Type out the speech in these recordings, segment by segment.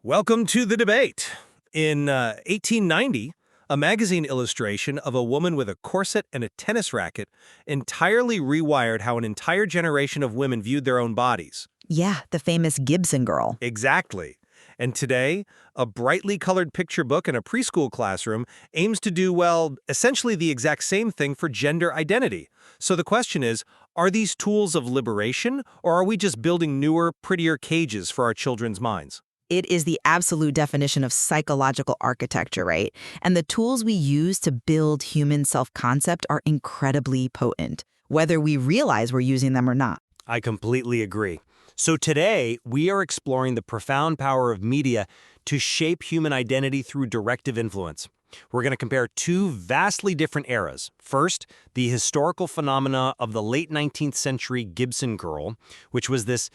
Welcome to the debate. In 1890, a magazine illustration of a woman with a corset and a tennis racket entirely rewired how an entire generation of women viewed their own bodies. Yeah, the famous Gibson Girl. Exactly. And today, a brightly colored picture book in a preschool classroom aims to do, well, essentially the exact same thing for gender identity. So the question is, are these tools of liberation, or are we just building newer, prettier cages for our children's minds? It is the absolute definition of psychological architecture, right? And the tools we use to build human self-concept are incredibly potent, whether we realize we're using them or not. I completely agree. So today, we are exploring the profound power of media to shape human identity through directive influence. We're going to compare two vastly different eras. First, the historical phenomena of the late 19th century Gibson Girl, which was this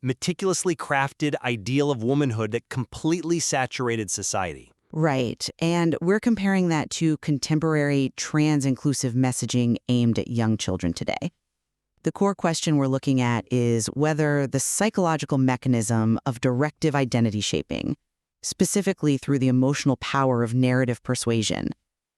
meticulously crafted ideal of womanhood that completely saturated society. Right, and we're comparing that to contemporary trans-inclusive messaging aimed at young children today. The core question we're looking at is whether the psychological mechanism of directive identity shaping, specifically through the emotional power of narrative persuasion,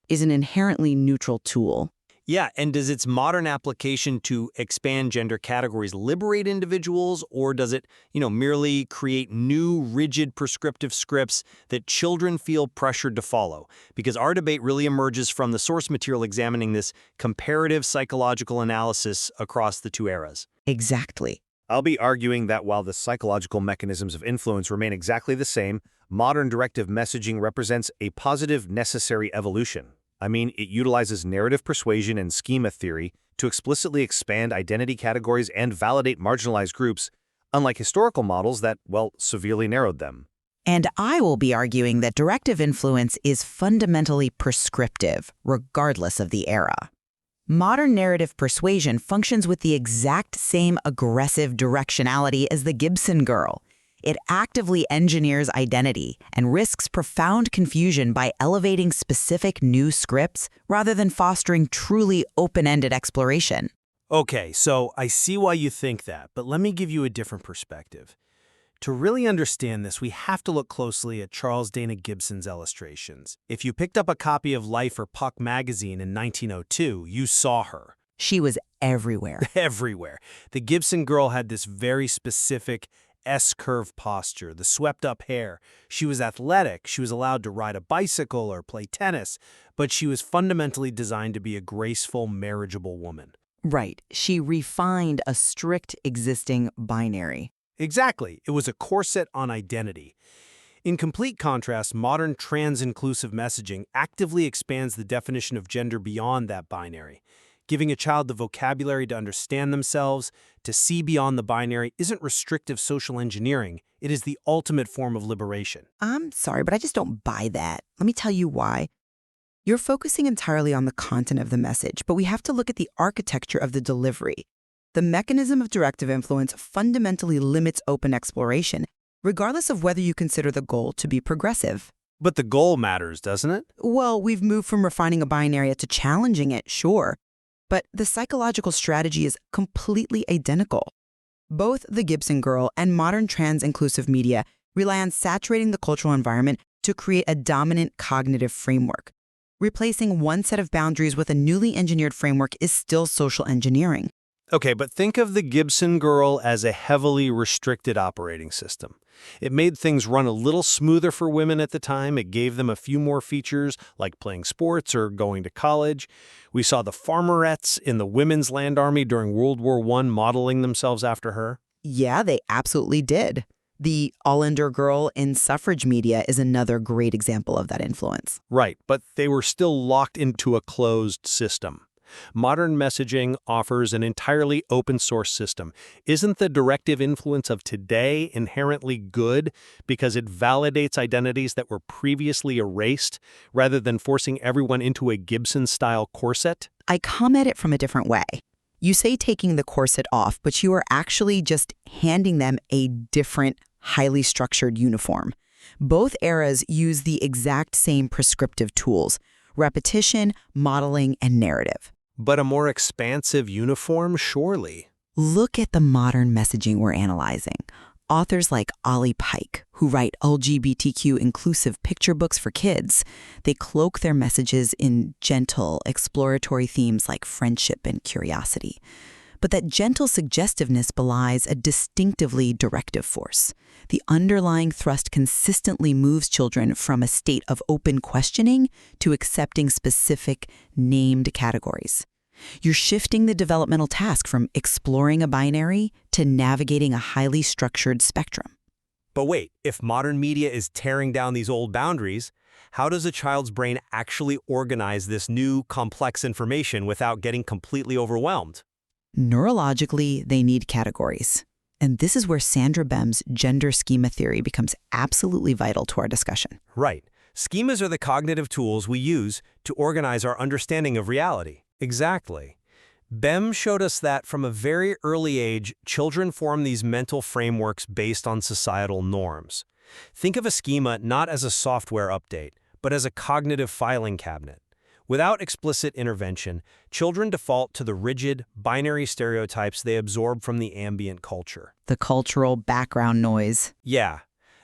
is an inherently neutral tool. Yeah, and does its modern application to expand gender categories liberate individuals, or does it, merely create new, rigid, prescriptive scripts that children feel pressured to follow? Because our debate really emerges from the source material examining this comparative psychological analysis across the two eras. Exactly. I'll be arguing that while the psychological mechanisms of influence remain exactly the same, modern directive messaging represents a positive, necessary evolution. I mean, it utilizes narrative persuasion and schema theory to explicitly expand identity categories and validate marginalized groups, unlike historical models that, severely narrowed them. And I will be arguing that directive influence is fundamentally prescriptive, regardless of the era. Modern narrative persuasion functions with the exact same aggressive directionality as the Gibson Girl. It actively engineers identity and risks profound confusion by elevating specific new scripts rather than fostering truly open-ended exploration. Okay, so I see why you think that, but let me give you a different perspective. To really understand this, we have to look closely at Charles Dana Gibson's illustrations. If you picked up a copy of Life or Puck magazine in 1902, you saw her. She was everywhere. Everywhere. The Gibson Girl had this very specific S-curve posture, the swept-up hair. She was athletic, she was allowed to ride a bicycle or play tennis, but she was fundamentally designed to be a graceful, marriageable woman. Right. She refined a strict existing binary. Exactly. It was a corset on identity. In complete contrast, modern trans-inclusive messaging actively expands the definition of gender beyond that binary. Giving a child the vocabulary to understand themselves, to see beyond the binary, isn't restrictive social engineering. It is the ultimate form of liberation. I'm sorry, but I just don't buy that. Let me tell you why. You're focusing entirely on the content of the message, but we have to look at the architecture of the delivery. The mechanism of directive influence fundamentally limits open exploration, regardless of whether you consider the goal to be progressive. But the goal matters, doesn't it? Well, we've moved from refining a binary to challenging it, sure. But the psychological strategy is completely identical. Both the Gibson Girl and modern trans-inclusive media rely on saturating the cultural environment to create a dominant cognitive framework. Replacing one set of boundaries with a newly engineered framework is still social engineering. Okay, but think of the Gibson Girl as a heavily restricted operating system. It made things run a little smoother for women at the time. It gave them a few more features, like playing sports or going to college. We saw the farmerettes in the Women's Land Army during World War I modeling themselves after her. Yeah, they absolutely did. The Allender Girl in suffrage media is another great example of that influence. Right, but they were still locked into a closed system. Modern messaging offers an entirely open-source system. Isn't the directive influence of today inherently good because it validates identities that were previously erased rather than forcing everyone into a Gibson-style corset? I come at it from a different way. You say taking the corset off, but you are actually just handing them a different, highly structured uniform. Both eras use the exact same prescriptive tools: repetition, modeling, and narrative. But a more expansive uniform, surely. Look at the modern messaging we're analyzing. Authors like Ollie Pike, who write LGBTQ inclusive picture books for kids, they cloak their messages in gentle, exploratory themes like friendship and curiosity. But that gentle suggestiveness belies a distinctively directive force. The underlying thrust consistently moves children from a state of open questioning to accepting specific, named categories. You're shifting the developmental task from exploring a binary to navigating a highly structured spectrum. But wait, if modern media is tearing down these old boundaries, how does a child's brain actually organize this new, complex information without getting completely overwhelmed? Neurologically, they need categories. And this is where Sandra Bem's Gender Schema Theory becomes absolutely vital to our discussion. Right. Schemas are the cognitive tools we use to organize our understanding of reality. Exactly. Bem showed us that from a very early age, children form these mental frameworks based on societal norms. Think of a schema not as a software update, but as a cognitive filing cabinet. Without explicit intervention, children default to the rigid, binary stereotypes they absorb from the ambient culture. The cultural background noise. Yeah.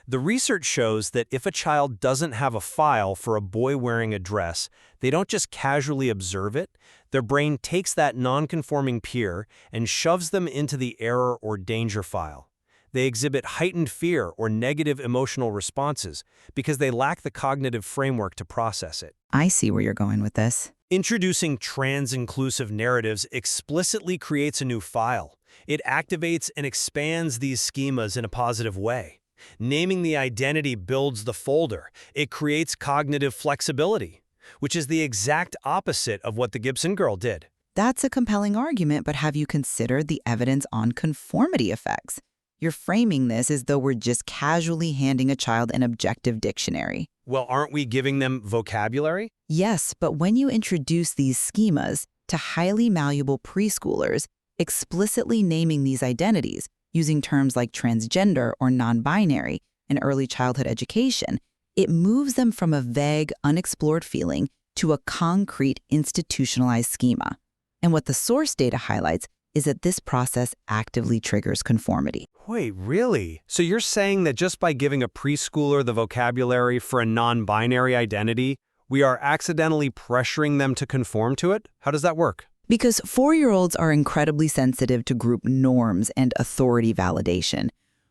The research shows that if a child doesn't have a file for a boy wearing a dress, they don't just casually observe it. Their brain takes that non-conforming peer and shoves them into the error or danger file. They exhibit heightened fear or negative emotional responses because they lack the cognitive framework to process it. I see where you're going with this. Introducing trans-inclusive narratives explicitly creates a new file. It activates and expands these schemas in a positive way. Naming the identity builds the folder. It creates cognitive flexibility, which is the exact opposite of what the Gibson Girl did. That's a compelling argument, but have you considered the evidence on conformity effects? You're framing this as though we're just casually handing a child an objective dictionary. Well, aren't we giving them vocabulary? Yes, but when you introduce these schemas to highly malleable preschoolers, explicitly naming these identities, using terms like transgender or non-binary in early childhood education, it moves them from a vague, unexplored feeling to a concrete, institutionalized schema. And what the source data highlights is that this process actively triggers conformity. Wait, really? So you're saying that just by giving a preschooler the vocabulary for a non-binary identity, we are accidentally pressuring them to conform to it? How does that work? Because 4-year-olds are incredibly sensitive to group norms and authority validation.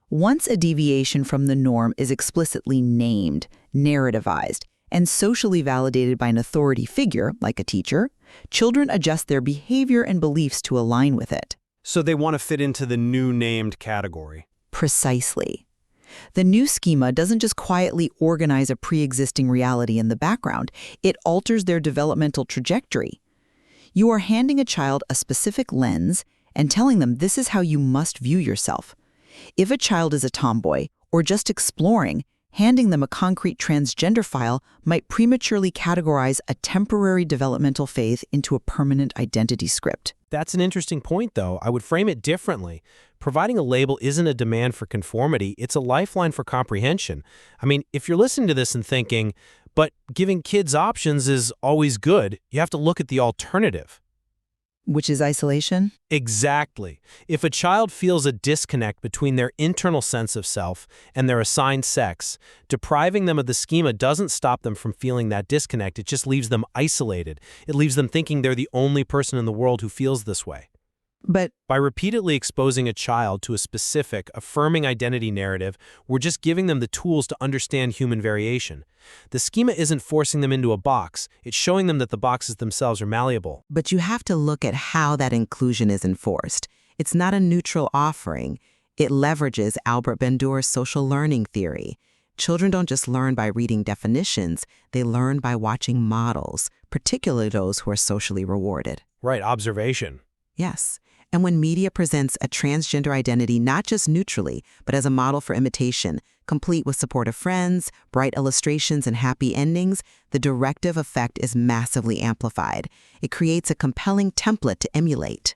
Once a deviation from the norm is explicitly named, narrativized, and socially validated by an authority figure, like a teacher, children adjust their behavior and beliefs to align with it. So they want to fit into the new named category. Precisely. The new schema doesn't just quietly organize a pre-existing reality in the background, it alters their developmental trajectory. You are handing a child a specific lens and telling them this is how you must view yourself. If a child is a tomboy or just exploring, handing them a concrete transgender file might prematurely categorize a temporary developmental phase into a permanent identity script. That's an interesting point, though. I would frame it differently. Providing a label isn't a demand for conformity, it's a lifeline for comprehension. I mean, if you're listening to this and thinking, but giving kids options is always good, you have to look at the alternative. Which is isolation? Exactly. If a child feels a disconnect between their internal sense of self and their assigned sex, depriving them of the schema doesn't stop them from feeling that disconnect. It just leaves them isolated. It leaves them thinking they're the only person in the world who feels this way. But by repeatedly exposing a child to a specific, affirming identity narrative, we're just giving them the tools to understand human variation. The schema isn't forcing them into a box. It's showing them that the boxes themselves are malleable. But you have to look at how that inclusion is enforced. It's not a neutral offering. It leverages Albert Bandur's social learning theory. Children don't just learn by reading definitions, they learn by watching models, particularly those who are socially rewarded. Right, observation. Yes. And when media presents a transgender identity not just neutrally, but as a model for imitation, complete with supportive friends, bright illustrations, and happy endings, the directive effect is massively amplified. It creates a compelling template to emulate.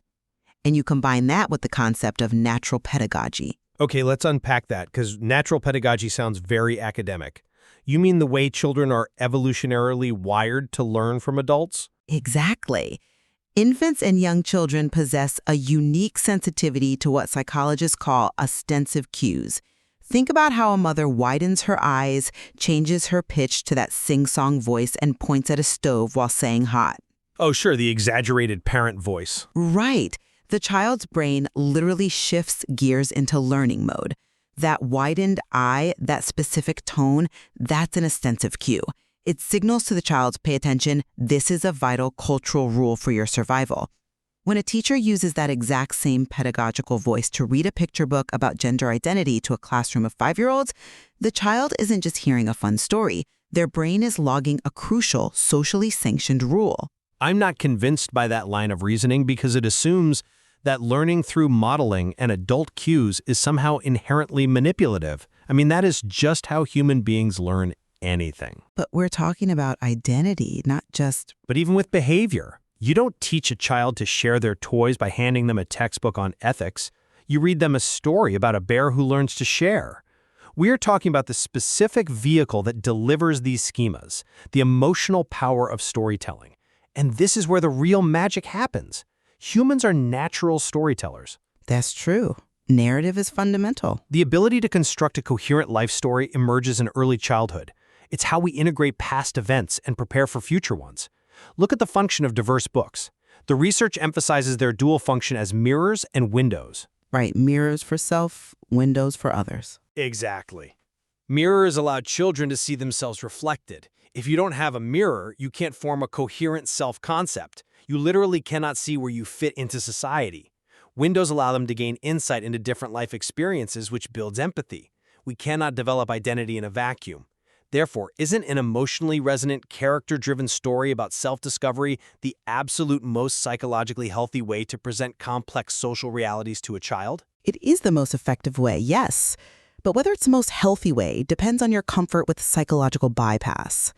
And you combine that with the concept of natural pedagogy. Okay, let's unpack that, because natural pedagogy sounds very academic. You mean the way children are evolutionarily wired to learn from adults? Exactly. Infants and young children possess a unique sensitivity to what psychologists call ostensive cues. Think about how a mother widens her eyes, changes her pitch to that sing-song voice, and points at a stove while saying hot. Oh, sure, the exaggerated parent voice. Right. The child's brain literally shifts gears into learning mode. That widened eye, that specific tone, that's an ostensive cue. It signals to the child, pay attention, this is a vital cultural rule for your survival. When a teacher uses that exact same pedagogical voice to read a picture book about gender identity to a classroom of 5-year-olds, the child isn't just hearing a fun story. Their brain is logging a crucial, socially sanctioned rule. I'm not convinced by that line of reasoning because it assumes that learning through modeling and adult cues is somehow inherently manipulative. I mean, that is just how human beings learn anything. But we're talking about identity, not just... But even with behavior, you don't teach a child to share their toys by handing them a textbook on ethics. You read them a story about a bear who learns to share. We are talking about the specific vehicle that delivers these schemas, the emotional power of storytelling. And this is where the real magic happens. Humans are natural storytellers. That's true. Narrative is fundamental. The ability to construct a coherent life story emerges in early childhood. It's how we integrate past events and prepare for future ones. Look at the function of diverse books. The research emphasizes their dual function as mirrors and windows. Right, mirrors for self, windows for others. Exactly. Mirrors allow children to see themselves reflected. If you don't have a mirror, you can't form a coherent self-concept. You literally cannot see where you fit into society. Windows allow them to gain insight into different life experiences, which builds empathy. We cannot develop identity in a vacuum. Therefore, isn't an emotionally resonant, character-driven story about self-discovery the absolute most psychologically healthy way to present complex social realities to a child? It is the most effective way, yes. But whether it's the most healthy way depends on your comfort with psychological bypass.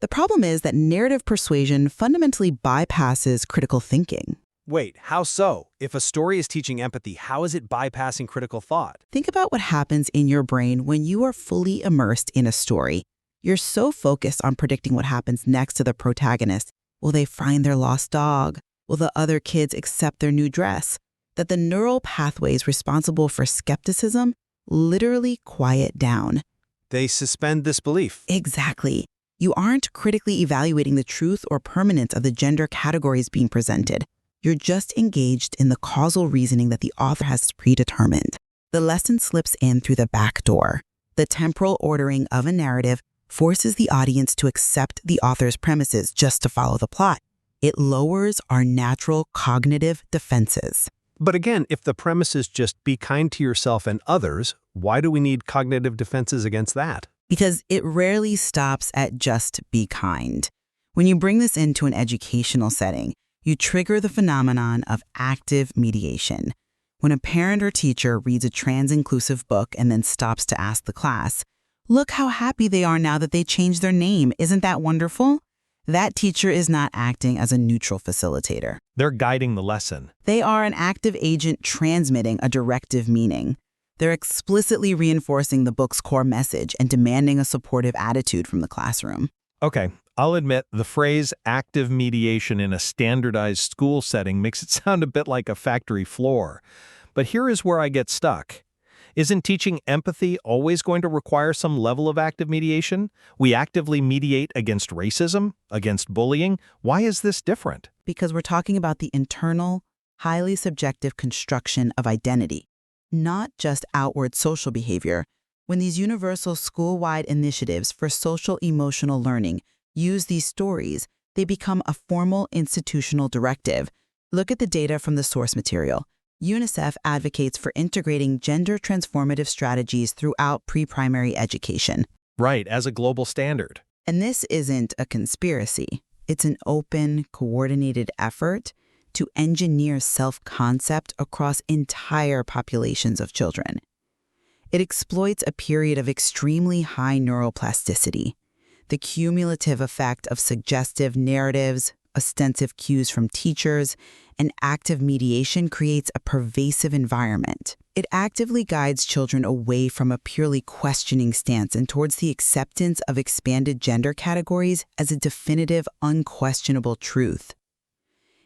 The problem is that narrative persuasion fundamentally bypasses critical thinking. Wait, how so? If a story is teaching empathy, how is it bypassing critical thought? Think about what happens in your brain when you are fully immersed in a story. You're so focused on predicting what happens next to the protagonist. Will they find their lost dog? Will the other kids accept their new dress? That the neural pathways responsible for skepticism literally quiet down. They suspend disbelief. Exactly. You aren't critically evaluating the truth or permanence of the gender categories being presented. You're just engaged in the causal reasoning that the author has predetermined. The lesson slips in through the back door. The temporal ordering of a narrative forces the audience to accept the author's premises just to follow the plot. It lowers our natural cognitive defenses. But again, if the premise is just be kind to yourself and others, why do we need cognitive defenses against that? Because it rarely stops at just be kind. When you bring this into an educational setting, you trigger the phenomenon of active mediation. When a parent or teacher reads a trans-inclusive book and then stops to ask the class, "Look how happy they are now that they changed their name. Isn't that wonderful?" That teacher is not acting as a neutral facilitator. They're guiding the lesson. They are an active agent transmitting a directive meaning. They're explicitly reinforcing the book's core message and demanding a supportive attitude from the classroom. Okay, I'll admit the phrase active mediation in a standardized school setting makes it sound a bit like a factory floor. But here is where I get stuck. Isn't teaching empathy always going to require some level of active mediation? We actively mediate against racism, against bullying. Why is this different? Because we're talking about the internal, highly subjective construction of identity, not just outward social behavior. When these universal school-wide initiatives for social-emotional learning use these stories, they become a formal institutional directive. Look at the data from the source material. UNICEF advocates for integrating gender transformative strategies throughout pre-primary education. Right, as a global standard. And this isn't a conspiracy. It's an open, coordinated effort to engineer self-concept across entire populations of children. It exploits a period of extremely high neuroplasticity, the cumulative effect of suggestive narratives, ostensive cues from teachers, and active mediation creates a pervasive environment. It actively guides children away from a purely questioning stance and towards the acceptance of expanded gender categories as a definitive, unquestionable truth.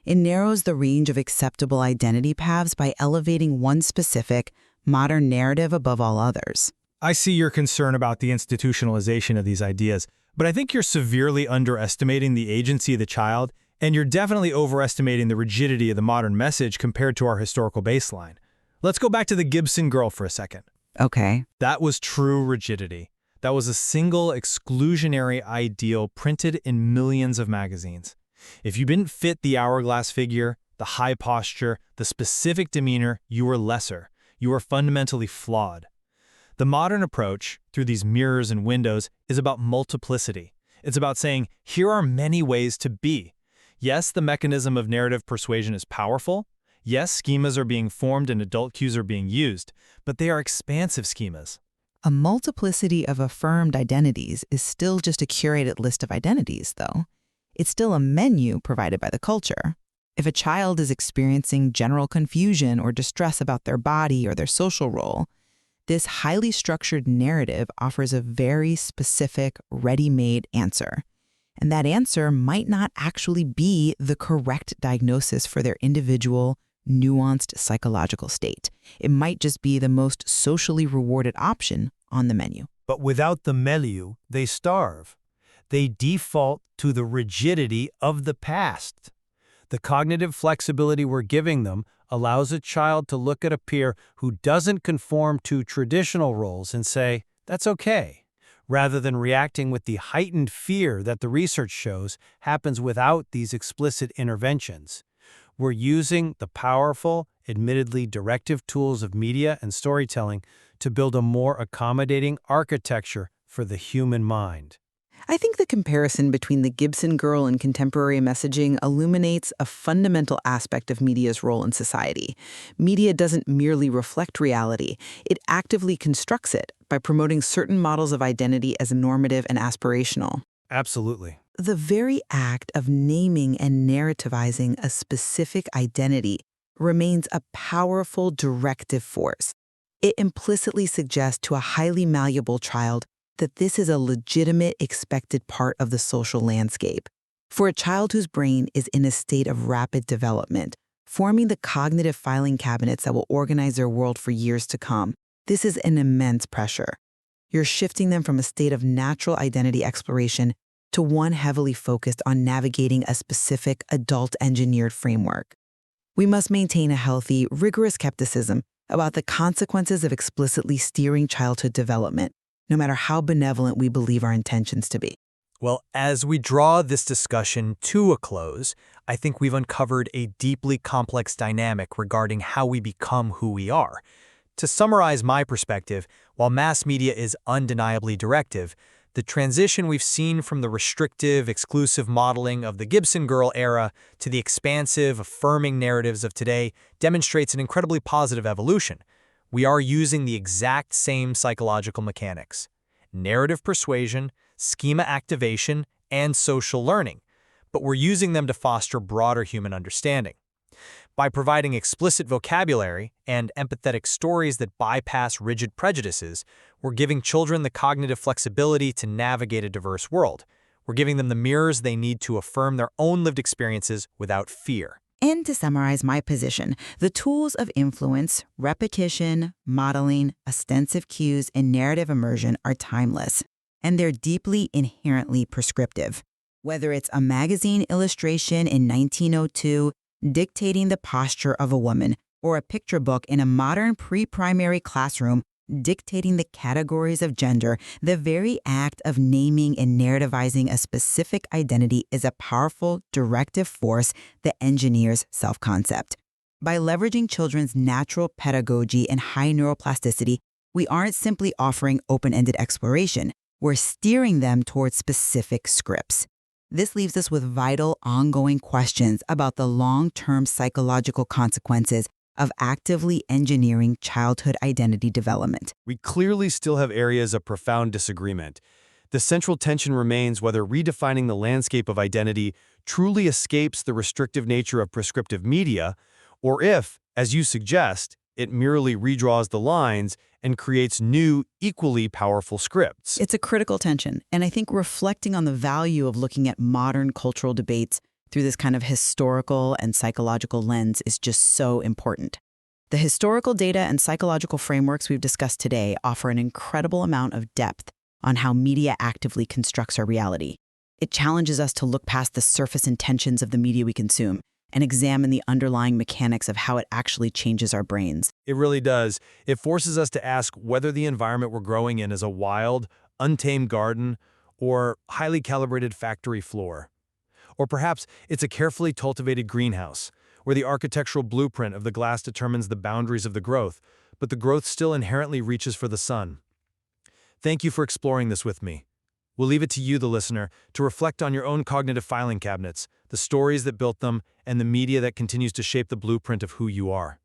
It narrows the range of acceptable identity paths by elevating one specific, modern narrative above all others. I see your concern about the institutionalization of these ideas, but I think you're severely underestimating the agency of the child, and you're definitely overestimating the rigidity of the modern message compared to our historical baseline. Let's go back to the Gibson Girl for a second. Okay. That was true rigidity. That was a single exclusionary ideal printed in millions of magazines. If you didn't fit the hourglass figure, the high posture, the specific demeanor, you were lesser. You were fundamentally flawed. The modern approach, through these mirrors and windows, is about multiplicity. It's about saying, here are many ways to be. Yes, the mechanism of narrative persuasion is powerful. Yes, schemas are being formed and adult cues are being used, but they are expansive schemas. A multiplicity of affirmed identities is still just a curated list of identities, though. It's still a menu provided by the culture. If a child is experiencing general confusion or distress about their body or their social role, this highly structured narrative offers a very specific, ready-made answer. And that answer might not actually be the correct diagnosis for their individual, nuanced psychological state. It might just be the most socially rewarded option on the menu. But without the menu, they starve. They default to the rigidity of the past. The cognitive flexibility we're giving them allows a child to look at a peer who doesn't conform to traditional roles and say, that's okay, rather than reacting with the heightened fear that the research shows happens without these explicit interventions. We're using the powerful, admittedly directive tools of media and storytelling to build a more accommodating architecture for the human mind. I think the comparison between the Gibson Girl and contemporary messaging illuminates a fundamental aspect of media's role in society. Media doesn't merely reflect reality, it actively constructs it by promoting certain models of identity as normative and aspirational. Absolutely. The very act of naming and narrativizing a specific identity remains a powerful directive force. It implicitly suggests to a highly malleable child that this is a legitimate expected part of the social landscape. For a child whose brain is in a state of rapid development, forming the cognitive filing cabinets that will organize their world for years to come, this is an immense pressure. You're shifting them from a state of natural identity exploration to one heavily focused on navigating a specific adult-engineered framework. We must maintain a healthy, rigorous skepticism about the consequences of explicitly steering childhood development, no matter how benevolent we believe our intentions to be. Well, as we draw this discussion to a close, I think we've uncovered a deeply complex dynamic regarding how we become who we are. To summarize my perspective, while mass media is undeniably directive, the transition we've seen from the restrictive, exclusive modeling of the Gibson Girl era to the expansive, affirming narratives of today demonstrates an incredibly positive evolution. We are using the exact same psychological mechanics: narrative persuasion, schema activation, and social learning, but we're using them to foster broader human understanding. By providing explicit vocabulary and empathetic stories that bypass rigid prejudices, we're giving children the cognitive flexibility to navigate a diverse world. We're giving them the mirrors they need to affirm their own lived experiences without fear. And to summarize my position, the tools of influence, repetition, modeling, ostensive cues, and narrative immersion are timeless, and they're deeply inherently prescriptive. Whether it's a magazine illustration in 1902 dictating the posture of a woman, or a picture book in a modern pre-primary classroom dictating the categories of gender, the very act of naming and narrativizing a specific identity is a powerful directive force that engineers self-concept. By leveraging children's natural pedagogy and high neuroplasticity, we aren't simply offering open-ended exploration, we're steering them towards specific scripts. This leaves us with vital, ongoing questions about the long-term psychological consequences of actively engineering childhood identity development. We clearly still have areas of profound disagreement. The central tension remains whether redefining the landscape of identity truly escapes the restrictive nature of prescriptive media, or if, as you suggest, it merely redraws the lines and creates new, equally powerful scripts. It's a critical tension, and I think reflecting on the value of looking at modern cultural debates through this kind of historical and psychological lens is just so important. The historical data and psychological frameworks we've discussed today offer an incredible amount of depth on how media actively constructs our reality. It challenges us to look past the surface intentions of the media we consume and examine the underlying mechanics of how it actually changes our brains. It really does. It forces us to ask whether the environment we're growing in is a wild, untamed garden or highly calibrated factory floor. Or perhaps it's a carefully cultivated greenhouse, where the architectural blueprint of the glass determines the boundaries of the growth, but the growth still inherently reaches for the sun. Thank you for exploring this with me. We'll leave it to you, the listener, to reflect on your own cognitive filing cabinets, the stories that built them, and the media that continues to shape the blueprint of who you are.